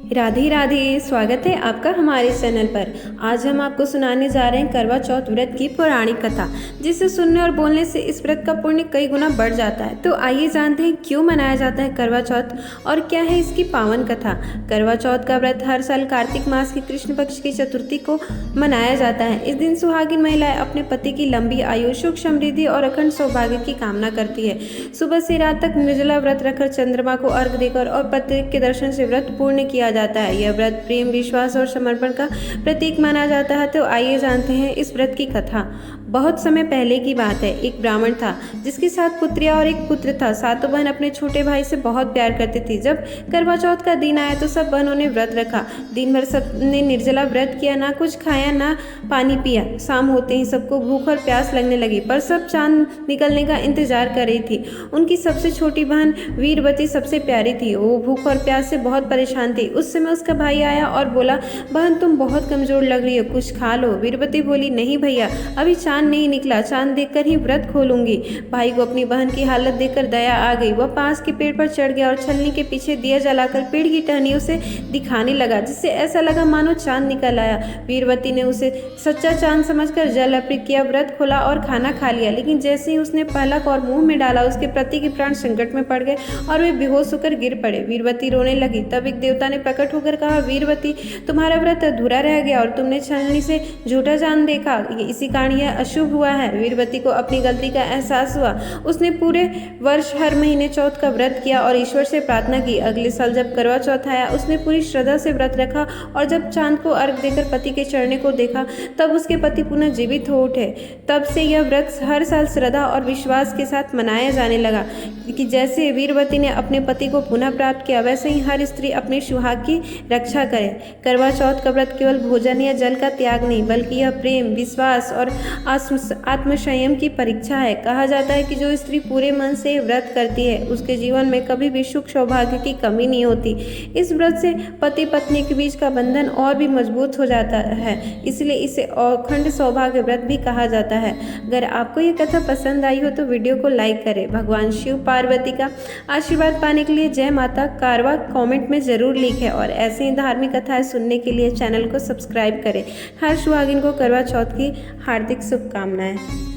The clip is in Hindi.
राधे राधे। स्वागत है आपका हमारे चैनल पर। आज हम आपको सुनाने जा रहे हैं करवा चौथ व्रत की पौराणिक कथा, जिसे सुनने और बोलने से इस व्रत का पुण्य कई गुना बढ़ जाता है। तो आइए जानते हैं क्यों मनाया जाता है करवा चौथ और क्या है इसकी पावन कथा। करवा चौथ का व्रत हर साल कार्तिक मास की कृष्ण पक्ष की चतुर्थी को मनाया जाता है। इस दिन सुहागिन महिलाएं अपने पति की लंबी आयु, सुख समृद्धि और अखंड सौभाग्य की कामना करती है। सुबह से रात तक निर्जला व्रत रखकर चंद्रमा को अर्घ देकर और पति के दर्शन से व्रत पूर्ण किया जाता है। यह व्रत प्रेम, विश्वास और समर्पण का प्रतीक माना जाता है। तो आइए जानते हैं इस व्रत की कथा। बहुत समय पहले की बात है। एक ब्राह्मण था जिसकी 7 पुत्रियां और एक पुत्र था। सातों बहन अपने छोटे भाई से बहुत प्यार करती थी। जब करवा चौथ का दिन आया तो सब बहनों ने व्रत रखा। दिन भर सबने निर्जला व्रत किया, ना कुछ खाया ना पानी पिया। शाम होते ही सबको भूख और प्यास लगने लगी, पर सब चांद निकलने का इंतजार कर रही थी। उनकी सबसे छोटी बहन वीरवती सबसे प्यारी थी। वो भूख और प्यास से बहुत परेशान थी। उस समय उसका भाई आया और बोला, बहन तुम बहुत कमजोर लग रही हो, कुछ खा लो। वीरवती बोली, नहीं भैया, अभी चांद नहीं निकला, चांद देखकर ही व्रत खोलूंगी। भाई को अपनी बहन की हालत देखकर दया आ गई। वह पास के पेड़ पर चढ़ गया और छलनी के पीछे दिया जलाकर पेड़ की टहनियों से दिखाने लगा, जिससे ऐसा लगा मानो चांद निकल आया। वीरवती ने उसे सच्चा चांद समझकर जल अर्पित किया, व्रत खोला और खाना खा लिया। लेकिन जैसे ही उसने पलक और मुंह में डाला, उसके पति के प्राण संकट में पड़ गए और वे बेहोश होकर गिर पड़े। वीरवती रोने लगी। तब एक देवता ने प्रकट होकर कहा, वीरवती, तुम्हारा व्रत अधूरा रह गया और तुमने छलनी से झूठा चांद देखा, इसी कारण यह अशुभ हुआ है। वीरवती को अपनी गलती का एहसास हुआ। उसने पूरे वर्ष हर महीने चौथ का व्रत किया और ईश्वर से प्रार्थना की। अगले साल जब करवा चौथ आया, उसने पूरी श्रद्धा से व्रत रखा और जब चांद को अर्घ देकर पति के चढ़ने को देखा, तब उसके पति पुनः जीवित हो उठे। तब से यह व्रत हर साल श्रद्धा और विश्वास के साथ मनाया जाने लगा कि जैसे वीरवती ने अपने पति को पुनः प्राप्त किया, वैसे ही हर स्त्री अपने सुहाग की रक्षा करे। करवा चौथ का व्रत केवल भोजन या जल का त्याग नहीं, बल्कि यह प्रेम, विश्वास और आत्मसंयम की परीक्षा है। कहा जाता है कि जो स्त्री पूरे मन से व्रत करती है, उसके जीवन में कभी भी सुख सौभाग्य की कमी नहीं होती। इस व्रत से पति पत्नी के बीच का बंधन और भी मजबूत हो जाता है, इसलिए इसे अखंड सौभाग्य व्रत भी कहा जाता है। अगर आपको ये कथा पसंद आई हो तो वीडियो को लाइक करें। भगवान शिव पार्वती का आशीर्वाद पाने के लिए जय माता कारवा कमेंट में जरूर लिखें और ऐसे ही धार्मिक कथाएं सुनने के लिए चैनल को सब्सक्राइब करें। हर सुहागिन को करवा चौथ की हार्दिक शुभकामनाएं।